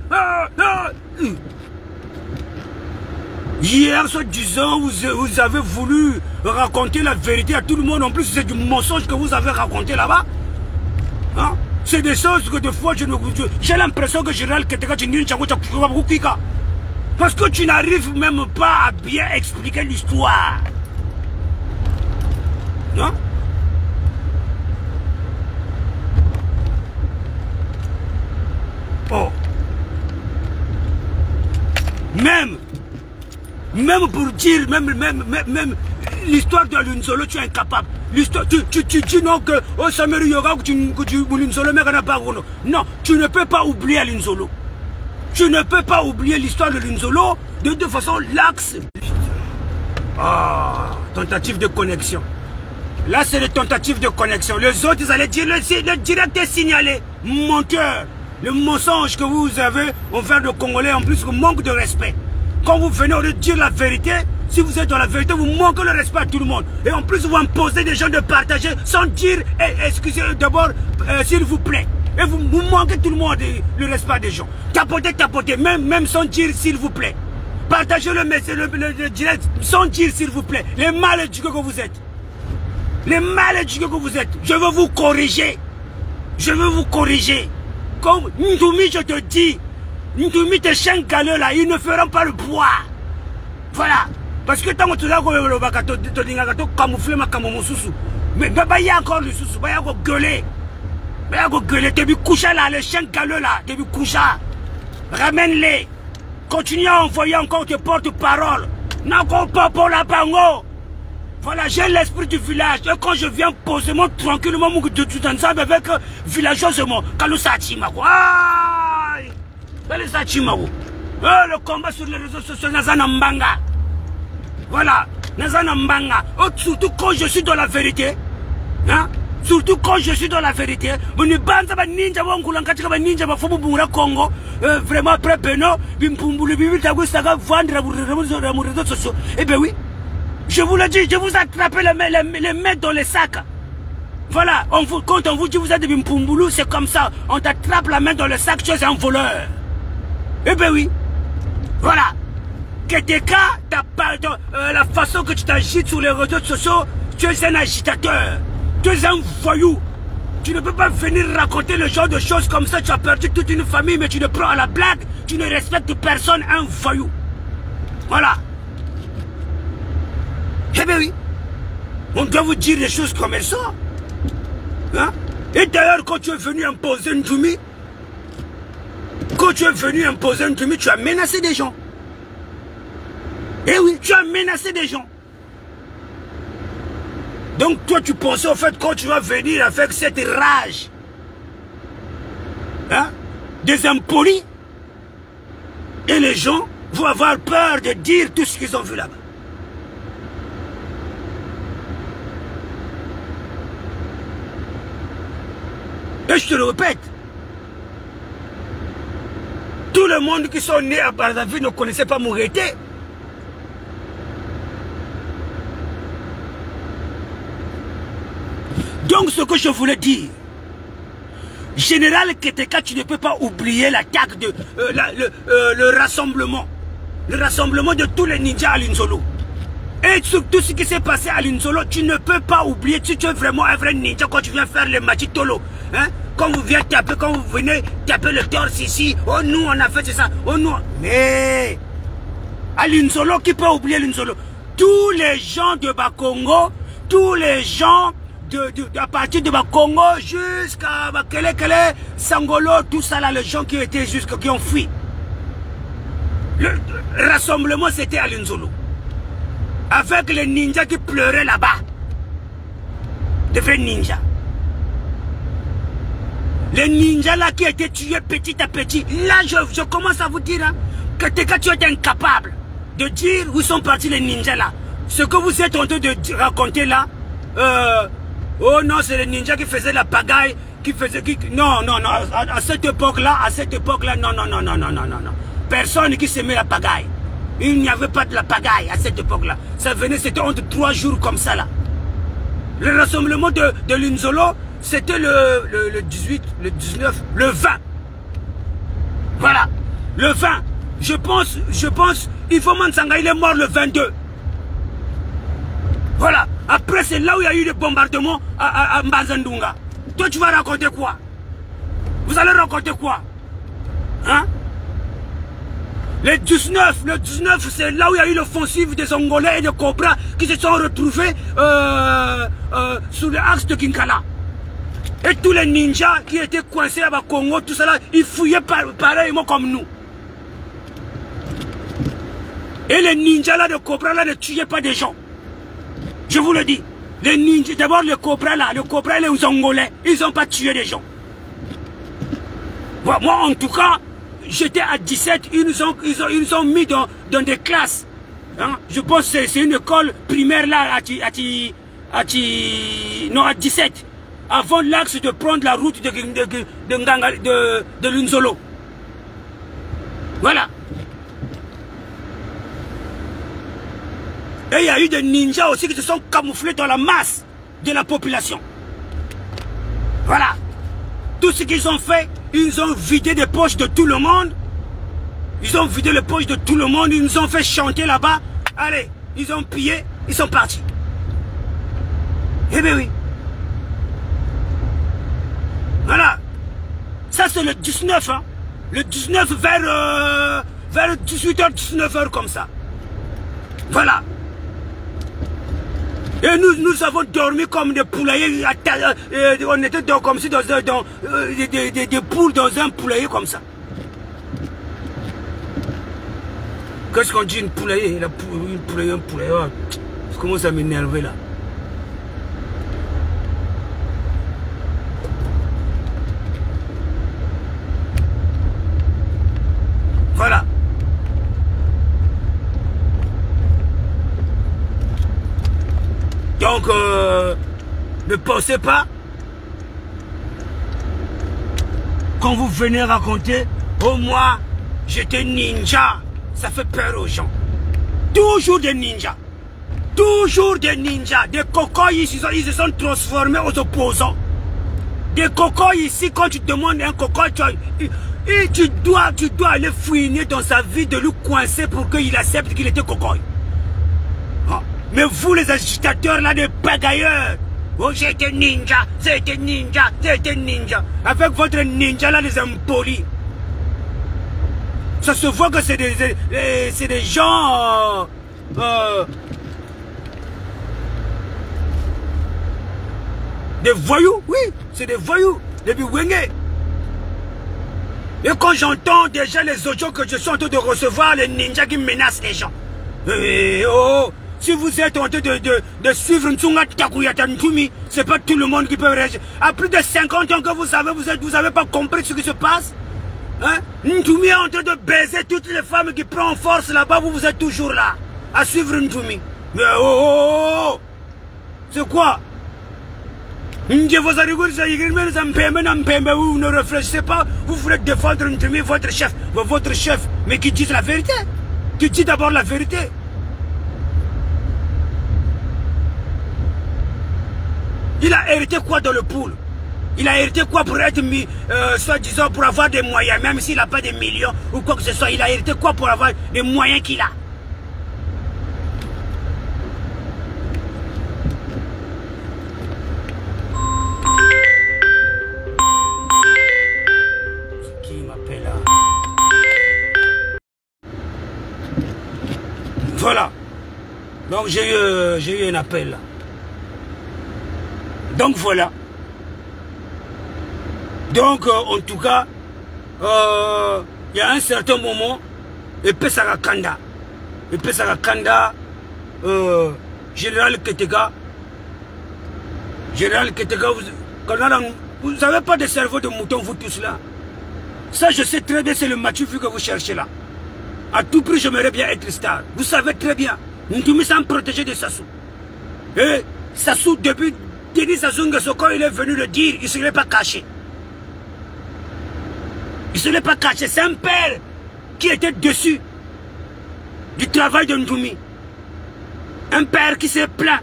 Hier, soit disant, vous avez voulu raconter la vérité à tout le monde. En plus, c'est du mensonge que vous avez raconté là-bas. Hein? C'est des choses que des fois, j'ai l'impression que Général Ketteka, tu n'es pas. Parce que tu n'arrives même pas à bien expliquer l'histoire. Non? Oh. Même pour dire, même l'histoire de Lunzolo, tu es incapable. L'histoire, tu dis non que oh Samuel Yoga, que tu Lunzolo, mais pas. Non, tu ne peux pas oublier Lunzolo. Tu ne peux pas oublier l'histoire de Lunzolo. De toute façon, l'axe. Ah, tentative de connexion. Là, c'est les tentatives de connexion. Les autres, ils allaient dire le direct est signalé. Menteur. Le mensonge que vous avez envers le Congolais, en plus, manque de respect. Quand vous venez au lieu de dire la vérité, si vous êtes dans la vérité, vous manquez le respect à tout le monde. Et en plus, vous imposez des gens de partager sans dire, excusez d'abord, s'il vous plaît. Et vous manquez tout le monde le respect des gens. Tapotez, même sans dire s'il vous plaît. Partagez le direct sans dire s'il vous plaît. Les mal éduqués que vous êtes. Les mal éduqués que vous êtes. Je veux vous corriger. Je veux vous corriger. Comme Ndoumi, je te dis, Ndoumi, tes chiens galeux là, ils ne feront pas le poids. Voilà. Parce que tant que tu as camouflé ma camouflé, mais il y a encore le sous, il y a encore gueuler. Il y a encore gueuler. T'es vu coucher là, les chiens galeux là, t'es vu coucher. Ramène-les. Continue à envoyer encore tes porte-paroles. N'encore pas pour la bango. Voilà, j'ai l'esprit du village. Et quand je viens posément, tranquillement, tout ensemble avec villageusement, Kalusachima. Le combat sur les réseaux sociaux, Nazana Mbanga. Voilà, Nazana Mbanga. Surtout quand je suis dans la vérité. Hein? Surtout quand je suis dans la vérité. Vraiment après Beno, eh bien oui. Je vous le dis, je vous attrape les mains dans les sacs. Voilà, quand on vous dit vous êtes des Bimpoumboulou, c'est comme ça. On t'attrape la main dans le sac, tu es un voleur. Eh bien oui. Voilà. Ketteka, la façon que tu t'agites sur les réseaux sociaux, tu es un agitateur. Tu es un voyou. Tu ne peux pas venir raconter le genre de choses comme ça. Tu as perdu toute une famille, mais tu le prends à la blague. Tu ne respectes personne, un voyou. Voilà. Eh bien oui, on doit vous dire les choses comme elles sont. Hein? Et d'ailleurs, quand tu es venu imposer Ndoumi, tu as menacé des gens. Eh oui, tu as menacé des gens. Donc toi, tu pensais au fait quand tu vas venir avec cette rage, hein, des impolis, et les gens vont avoir peur de dire tout ce qu'ils ont vu là-bas. Et je te le répète, tout le monde qui sont nés à Brazzaville ne connaissait pas Mourete. Donc ce que je voulais dire, Général Ketteka, tu ne peux pas oublier l'attaque de le rassemblement. Le rassemblement de tous les ninjas à Lunzolo. Et sur tout ce qui s'est passé à Lunzolo, tu ne peux pas oublier, si tu es vraiment un vrai ninja quand tu viens faire les machitolo. Hein? Quand vous venez taper le torse ici, oh nous on a fait ça, oh nous. Mais à Lunzolo, qui peut oublier Lunzolo? Tous les gens de Bakongo, tous les gens à partir de Bakongo jusqu'à Bakele, Sangolo, tout ça là, les gens qui étaient qui ont fui. Le rassemblement c'était à Lunzolo. Avec les ninjas qui pleuraient là-bas. Des vrais ninjas. Les ninjas là qui étaient tués petit à petit. Là, je commence à vous dire, hein, Keteka, tu es incapable de dire où sont partis les ninjas là. Ce que vous êtes en train de raconter là, oh non, c'est les ninjas qui faisaient la pagaille, non, à cette époque-là, non. Personne qui s'aimait la pagaille. Il n'y avait pas de la pagaille à cette époque-là. Ça venait, c'était entre 3 jours comme ça là. Le rassemblement de l'Inzolo, c'était le 18, le 19, le 20. Voilà, le 20. Je pense, Ifo Mansanga, il est mort le 22. Voilà, après c'est là où il y a eu le bombardement à Mbazandunga. Toi tu vas raconter quoi? Vous allez raconter quoi? Hein? Le 19, c'est là où il y a eu l'offensive des Angolais et des Cobras qui se sont retrouvés sur l'axe de Kinkala. Et tous les ninjas qui étaient coincés à Congo, tout ça là, ils fouillaient pareillement comme nous. Et les ninjas là de Cobra là ne tuaient pas des gens. Je vous le dis. Les ninjas, d'abord les Cobra là, les Angolais, ils n'ont pas tué des gens. Moi en tout cas, j'étais à 17, ils nous ont mis dans des classes. Hein? Je pense que c'est une école primaire là à 17. Avant l'axe de prendre la route de l'Inzolo. Voilà. Et il y a eu des ninjas aussi qui se sont camouflés dans la masse de la population. Voilà. Tout ce qu'ils ont fait, ils ont vidé des poches de tout le monde. Ils ont vidé les poches de tout le monde. Ils nous ont fait chanter là-bas. Allez, ils ont pillé, ils sont partis. Eh bien oui. Voilà. Ça c'est le 19. Hein. Le 19 vers 18h, 19h comme ça. Voilà. Et nous avons dormi comme des poulaillers. On était comme si dans des poules dans un poulailler comme ça. Qu'est-ce qu'on dit une poulailler? Un poulailler. Ça commence à m'énerver là. Voilà. Donc, ne pensez pas, quand vous venez raconter, oh moi, j'étais ninja, ça fait peur aux gens. Toujours des ninjas. Toujours des ninjas. Des cocoys ici, ils se sont transformés aux opposants. Des cocoys ici, quand tu demandes un cocoy, tu dois aller fouiner dans sa vie de lui coincer pour qu'il accepte qu'il était cocoy. Mais vous les agitateurs là, des pagailleurs, oh j'étais ninja, c'était ninja, c'était ninja. Avec votre ninja là, les impolis. Ça se voit que c'est des gens... des voyous, oui, c'est des voyous, des biwenge. Et quand j'entends déjà les audios que je suis en train de recevoir, les ninjas qui menacent les gens. Si vous êtes en train de suivre Ntunga Takuyata Ntumi, c'est pas tout le monde qui peut réagir. À plus de 50 ans que vous n'avez pas compris ce qui se passe. Hein? Ntumi est en train de baiser toutes les femmes qui prennent force là-bas, vous êtes toujours là, à suivre Ntumi. Mais c'est quoi? Vous ne réfléchissez pas, vous voulez défendre Ntumi, votre chef. Mais votre chef, mais qui dit la vérité. Qui dit d'abord la vérité. Il a hérité quoi dans le pool? Il a hérité quoi pour être mis, soi-disant, pour avoir des moyens, même s'il n'a pas des millions ou quoi que ce soit. Il a hérité quoi pour avoir les moyens qu'il a? C'est qui m'appelle là? Voilà. Donc j'ai eu un appel là. Donc voilà. Donc en tout cas, il y a un certain moment, Epesaka Kanda, Général Ketega, vous n'avez pas de cerveau de mouton, vous tous là. Ça je sais très bien, c'est le Mathieu que vous cherchez là. À tout prix, j'aimerais bien être star. Vous savez très bien. Ntoumi s'en protéger de Sassou. Et Sassou, depuis Denis Sassou Nguesso, quand il est venu le dire, il ne se l'est pas caché. Il ne se l'est pas caché. C'est un père qui était dessus du travail de Ntoumi. Un père qui s'est plaint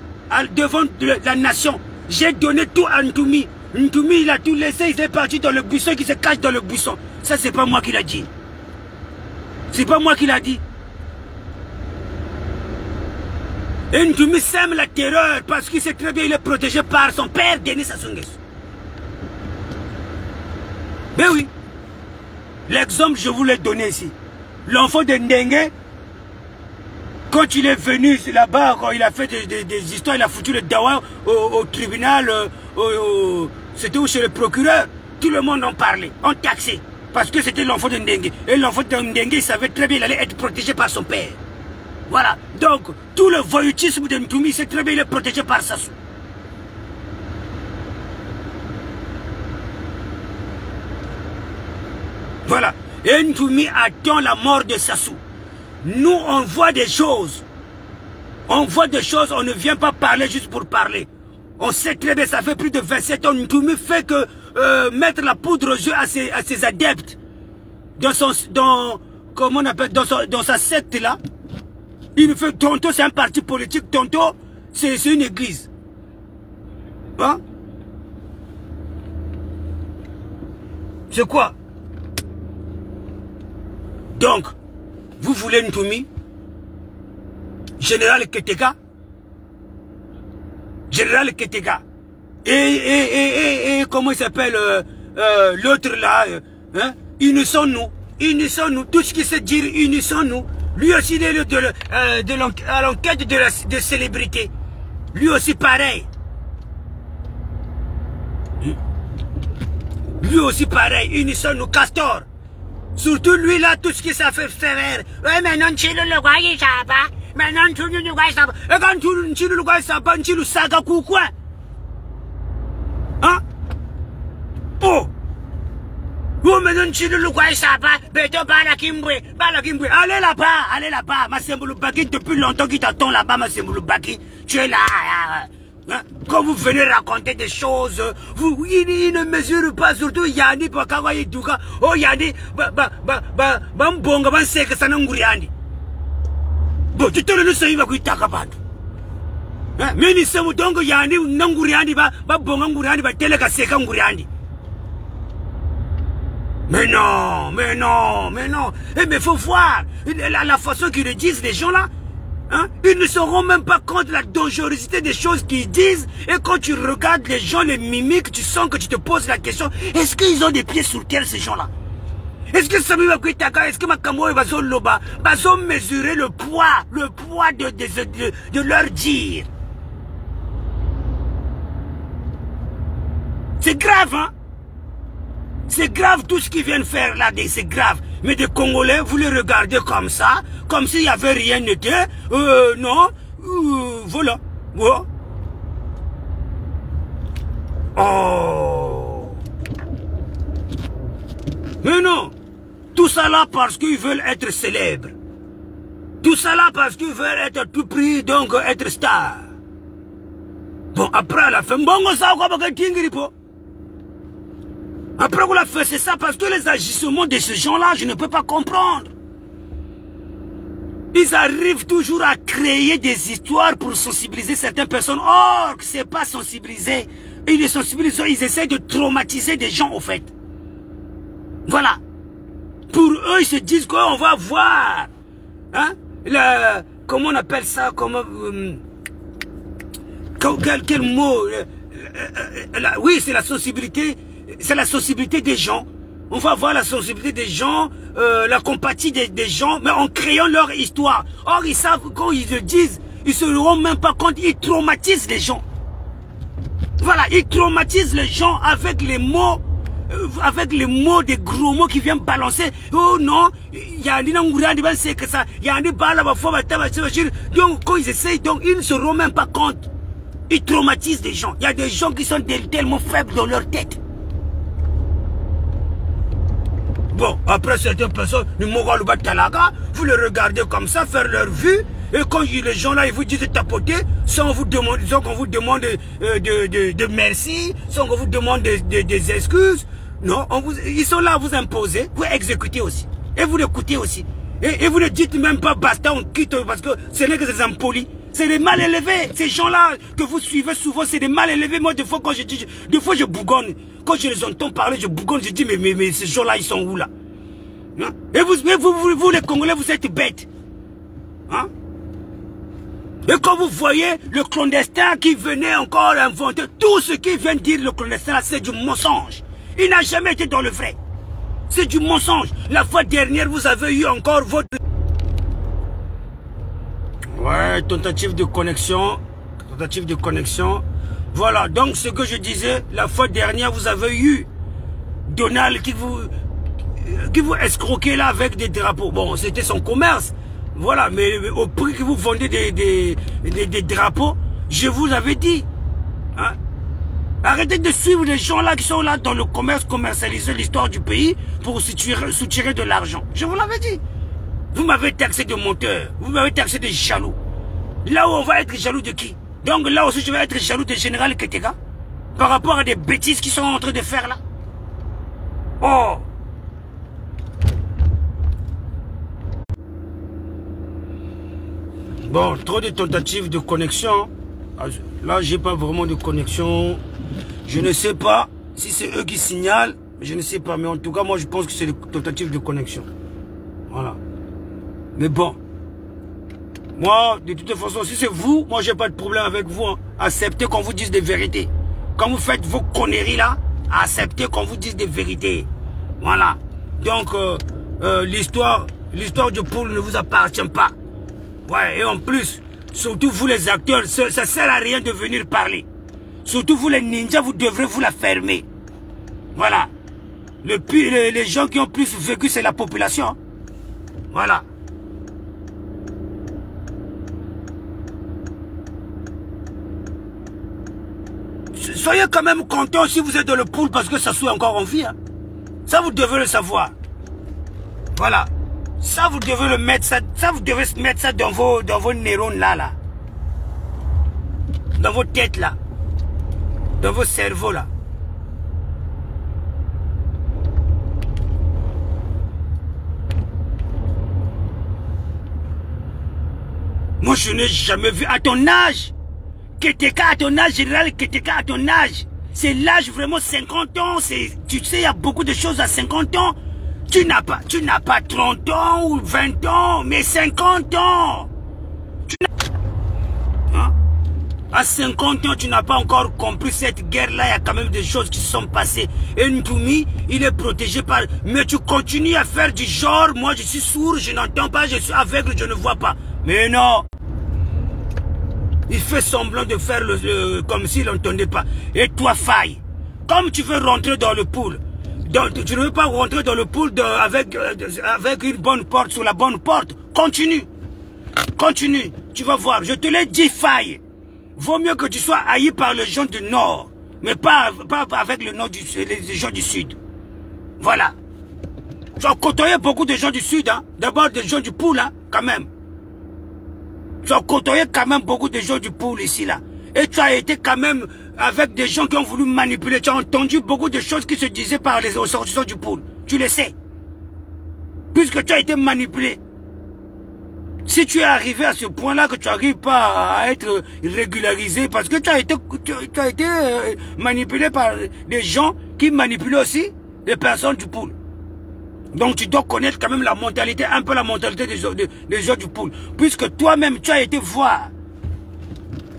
devant la nation. J'ai donné tout à Ntoumi. Ntoumi, il a tout laissé, il est parti dans le buisson, qui se cache dans le buisson. Ça, c'est pas moi qui l'a dit. C'est pas moi qui l'a dit. Et Ntoumi sème la terreur parce qu'il sait très bien qu'il est protégé par son père, Denis Sassou Nguesso. Mais oui. L'exemple, je vous l'ai donné ici. L'enfant de Ndengue, quand il est venu là-bas, quand il a fait des histoires, il a foutu le dawa au tribunal, c'était où chez le procureur. Tout le monde en parlait, en taxait. Parce que c'était l'enfant de Ndengue. Et l'enfant de Ndengue, il savait très bien qu'il allait être protégé par son père. Voilà. Donc, tout le voyoutisme de Ntoumi, c'est très bien, il est protégé par Sassou. Voilà. Et Ntoumi attend la mort de Sassou. Nous, on voit des choses. On voit des choses, on ne vient pas parler juste pour parler. On sait très bien, ça fait plus de 27 ans, Ntoumi fait que mettre la poudre aux yeux à ses adeptes. Comment on appelle, dans sa secte là. Il fait, tantôt c'est un parti politique, tantôt c'est une église. Hein? C'est quoi? Donc, vous voulez Ntoumi? Général Keteka? Général Keteka. Et comment il s'appelle l'autre là, hein? Unissons-nous. Unissons-nous. Tout ce qui se dit, unissons-nous. Lui aussi, il est à l'enquête de célébrité. Lui aussi, pareil. Lui aussi, pareil. Unissons-nous. Castor. Surtout lui là, tout ce qui ça fait faire. Ouais, maintenant, tu le vois, il s'abat. Maintenant, tu le vois, il s'abat. Et quand tu le vois, il s'abat, tu le saga quoi? Hein? Oh! Oh, maintenant, tu le vois, il s'abat. Beto, Balakimbwe. Allez là-bas. Masembulu Baki, depuis longtemps qu'il t'attend là-bas, Masembulu Baki. Tu es là. Hein? Quand vous venez raconter des choses, il ne mesure pas, surtout Yandi, Bakawaï Duka, oh Yandi, Bambonga, Banseka Sananguriandi. Bon, tu te le sais, il va couper ta capade. Mais ni sommes donc Yandi, Nanguriandi, Babonganguriandi, Bateleka Sekanguriandi. Mais non. Eh, mais faut voir la façon qu'ils le disent, les gens là. Hein? Ils ne se rendent même pas compte de la dangerosité des choses qu'ils disent. Et quand tu regardes les gens, les mimiques, tu sens que tu te poses la question, est-ce qu'ils ont des pieds sur terre, ces gens-là? Est-ce que Sami Wakuitaka, est-ce que Makamo et Bazo Loba, Bazo mesurer le poids de leur dire? C'est grave, hein? C'est grave tout ce qu'ils viennent faire là, c'est grave. Mais des Congolais, vous les regardez comme ça, comme s'il n'y avait rien n'était. Non, voilà. Oh. Oh. Mais non, tout ça là parce qu'ils veulent être célèbres. Tout ça là parce qu'ils veulent être tout prix, donc être star. Bon, après à la fin, bon, ça, quoi, après on l'a fait, c'est ça, parce que les agissements de ces gens-là, je ne peux pas comprendre. Ils arrivent toujours à créer des histoires pour sensibiliser certaines personnes. Or, c'est pas sensibiliser. Ils les sensibilisent, ils essaient de traumatiser des gens, au fait. Voilà. Pour eux, ils se disent qu'on va voir. Hein? Comment on appelle ça? Comment, quel mot? Oui, c'est la sensibilité. C'est la sensibilité des gens. On va voir la sensibilité des gens, la compatie des gens, mais en créant leur histoire. Or, ils savent, quand ils le disent, ils se rendent même pas compte, ils traumatisent les gens. Voilà, ils traumatisent les gens avec les mots des gros mots qui viennent balancer. Oh non, il y a un Ngourandi, c'est que ça, il y a un Bala, donc quand ils essayent, donc ils ne se rendent même pas compte. Ils traumatisent des gens. Il y a des gens qui sont tellement faibles dans leur tête. Bon, après certaines personnes, le Mogalouba Talaga, vous les regardez comme ça, faire leur vue. Et quand les gens là, ils vous disent de tapoter, sans qu'on vous demande de merci, sans qu'on vous demande des excuses. Non, ils sont là à vous imposer, vous exécutez aussi. Et vous l'écoutez aussi. Et vous ne dites même pas basta, on quitte, parce que ce n'est que des impolis. C'est des mal élevés. Ces gens-là que vous suivez souvent, c'est des mal élevés. Moi, des fois, quand je dis, des fois, je bougonne. Quand je les entends parler, je bougonne, je dis, mais ces gens-là, ils sont où là? Hein? Et vous, les Congolais, vous êtes bêtes. Hein? Et quand vous voyez le clandestin qui venait encore inventer, tout ce qu'il vient de dire le clandestin, c'est du mensonge. Il n'a jamais été dans le vrai. C'est du mensonge. La fois dernière, vous avez eu encore votre... Ouais, tentative de connexion. Tentative de connexion. Voilà, donc ce que je disais, la fois dernière, vous avez eu Donald qui vous escroquait là avec des drapeaux. Bon, c'était son commerce. Voilà, mais au prix que vous vendez des drapeaux, je vous avais dit. Hein? Arrêtez de suivre les gens là qui sont là dans le commerce, commercialiser l'histoire du pays pour soutirer de l'argent. Je vous l'avais dit. Vous m'avez taxé de menteur, vous m'avez taxé de jaloux. Là où on va être jaloux de qui? Donc là aussi je vais être jaloux de Général Ketega par rapport à des bêtises qu'ils sont en train de faire là. Oh! Bon, trop de tentatives de connexion. Là, j'ai pas vraiment de connexion. Je ne sais pas si c'est eux qui signalent. Je ne sais pas. Mais en tout cas, moi, je pense que c'est des tentatives de connexion. Voilà. Mais bon. Moi, de toute façon, si c'est vous, moi, j'ai pas de problème avec vous. Hein. Acceptez qu'on vous dise des vérités. Quand vous faites vos conneries là, acceptez qu'on vous dise des vérités. Voilà. Donc, l'histoire du pôle ne vous appartient pas. Ouais, et en plus, surtout vous les acteurs, ça sert à rien de venir parler. Surtout vous les ninjas, vous devrez vous la fermer. Voilà. Les gens qui ont plus vécu, c'est la population. Voilà. Soyez quand même contents si vous êtes dans le pool parce que ça soit encore en vie. Hein. Ça, vous devez le savoir. Voilà. Ça, vous devez le mettre, ça vous devez mettre ça dans vos neurones là. Dans vos têtes là. Dans vos cerveaux là. Moi, je n'ai jamais vu à ton âge. Keteka à ton âge, général Keteka à ton âge. C'est l'âge vraiment 50 ans. Tu sais, il y a beaucoup de choses à 50 ans. Tu n'as pas 30 ans ou 20 ans, mais 50 ans. Hein? À 50 ans, tu n'as pas encore compris cette guerre-là. Il y a quand même des choses qui se sont passées. Et Ntoumi, il est protégé par... Mais tu continues à faire du genre, moi je suis sourd, je n'entends pas, je suis aveugle, je ne vois pas. Mais non. Il fait semblant de faire comme s'il n'entendait pas. Et toi, Faye, comme tu veux rentrer dans le pool, donc, tu ne veux pas rentrer dans le pool avec une bonne porte, sur la bonne porte, continue. Continue, tu vas voir. Je te l'ai dit, Faye. Vaut mieux que tu sois haï par les gens du Nord, mais pas avec les gens du Sud. Voilà. Tu as côtoyé beaucoup de gens du Sud, hein. D'abord des gens du pool, hein, quand même. Tu as côtoyé quand même beaucoup de gens du pool ici, là. Et tu as été quand même avec des gens qui ont voulu manipuler. Tu as entendu beaucoup de choses qui se disaient par les ressortissants du pool. Tu le sais. Puisque tu as été manipulé. Si tu es arrivé à ce point-là que tu n'arrives pas à être régularisé, parce que tu as été manipulé par des gens qui manipulent aussi les personnes du pool. Donc tu dois connaître quand même la mentalité, un peu la mentalité des gens du pool. Puisque toi-même, tu as été voir.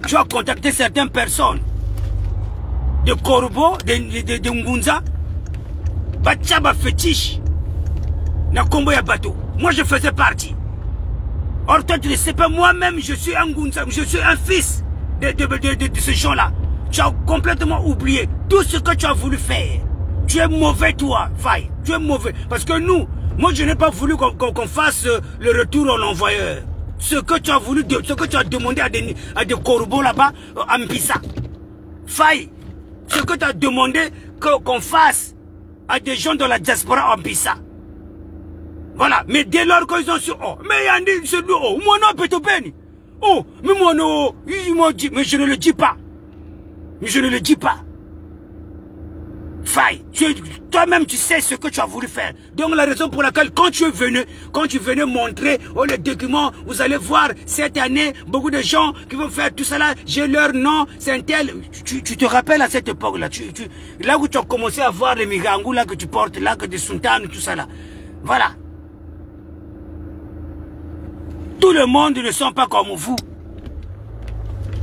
Tu as contacté certaines personnes. De Corbeau, de Ngunza. Bachaba fétiche. Na Kombo ya bateau. Moi je faisais partie. Or toi tu ne sais pas, moi-même je suis un Ngunza. Je suis un fils de ces gens-là. Tu as complètement oublié tout ce que tu as voulu faire. Tu es mauvais toi, Faye. Tu es mauvais. Parce que nous, moi je n'ai pas voulu qu'on fasse le retour à l'envoyeur. Ce que tu as voulu, ce que tu as demandé à des corbeaux là-bas, à Mpissa. Faye, ce que tu as demandé qu'on fasse à des gens de la diaspora en Mpissa. Voilà, mais dès lors qu'ils ont sur oh, mais Yandi, c'est oh, moi non, Petopeni. Oh, mais moi non, ils m'ont dit, mais je ne le dis pas. Je ne le dis pas. Faille, toi-même tu sais ce que tu as voulu faire. Donc la raison pour laquelle quand tu venais montrer les documents, vous allez voir cette année, beaucoup de gens qui vont faire tout ça là, j'ai leur nom, c'est un tel. Tu te rappelles à cette époque-là, là où tu as commencé à voir les mirangous là que tu portes là, que des sultanes, tout ça là. Voilà. Tout le monde ne sont pas comme vous.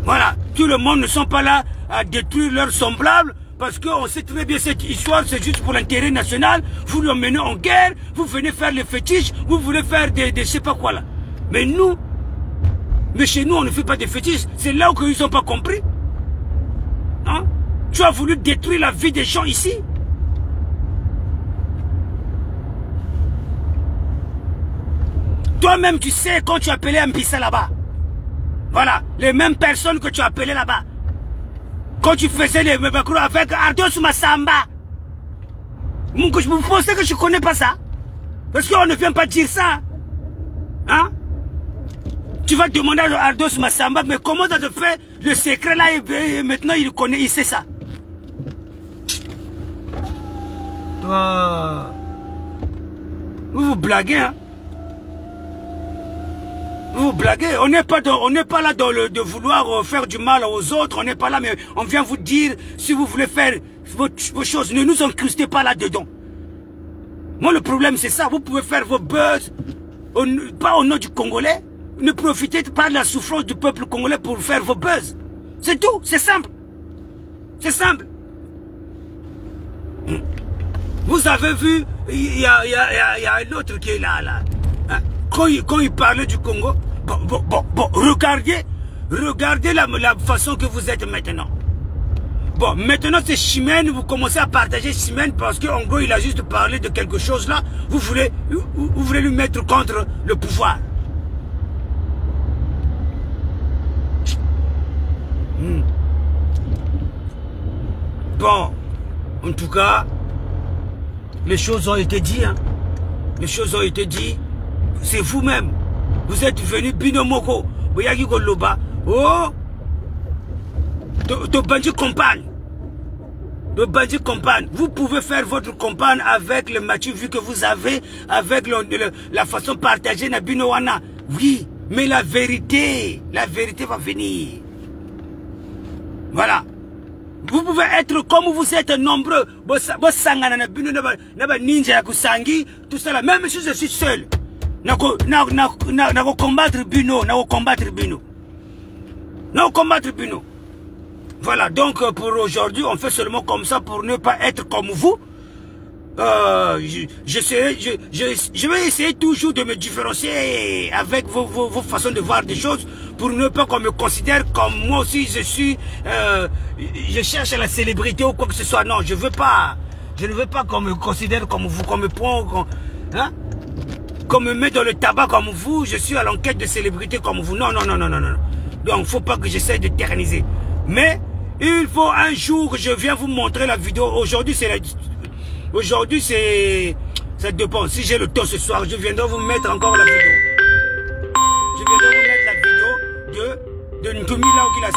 Voilà, tout le monde ne sont pas là à détruire leurs semblables. Parce qu'on sait très bien cette histoire, c'est juste pour l'intérêt national. Vous le menez en guerre, vous venez faire les fétiches, vous voulez faire des je sais pas quoi là. Mais chez nous, on ne fait pas des fétiches. C'est là où ils n'ont pas compris. Hein? Tu as voulu détruire la vie des gens ici. Toi-même, tu sais quand tu appelais Mpissa là-bas. Voilà, les mêmes personnes que tu appelais là-bas. Quand tu faisais les Mebakro avec Ardos Massamba. Vous pensez que je ne connais pas ça? Parce qu'on ne vient pas dire ça. Hein? Tu vas demander à Ardos Massamba, mais comment ça se fait le secret là et maintenant il connaît, il sait ça. Toi, vous blaguez, hein? Vous blaguez, on n'est pas là dans de vouloir faire du mal aux autres, on n'est pas là, mais on vient vous dire, si vous voulez faire vos choses, ne nous incrustez pas là-dedans. Moi, le problème, c'est ça, vous pouvez faire vos buzz, pas au nom du Congolais, ne profitez pas de la souffrance du peuple congolais pour faire vos buzz. C'est tout, c'est simple. C'est simple. Vous avez vu, il y a un autre qui est là. Hein? Quand il parlait du Congo, bon, regardez la façon que vous êtes maintenant. Bon, maintenant c'est Chimène, vous commencez à partager Chimène parce qu'en gros il a juste parlé de quelque chose là, vous voulez lui mettre contre le pouvoir. Bon, en tout cas, les choses ont été dites, hein. Les choses ont été dites. C'est vous-même. Vous êtes venu binomoko. Boyagi Goloba. Oh! De bandit compagne. De bandit compagne. Vous pouvez faire votre compagne avec le mature vu que vous avez, avec la façon partagée na binowana. Oui, mais la vérité va venir. Voilà. Vous pouvez être comme vous êtes nombreux. Ninja kusangi, tout ça là. Même si je suis seul. Nako combattre Bino. Voilà, donc pour aujourd'hui, on fait seulement comme ça pour ne pas être comme vous. Je vais essayer toujours de me différencier avec vos façons de voir des choses pour ne pas qu'on me considère comme moi aussi je cherche la célébrité ou quoi que ce soit. Non, je ne veux pas qu'on me considère comme vous, qu'on me prend, qu'on me met dans le tabac comme vous, je suis à l'enquête de célébrité comme vous. Non. Donc, il ne faut pas que j'essaie de terraniser. Mais, il faut un jour que je viens vous montrer la vidéo. Aujourd'hui, ça dépend. Si j'ai le temps ce soir, je viendrai vous mettre encore la vidéo. Je viendrai vous mettre la vidéo de Ntumi là où il a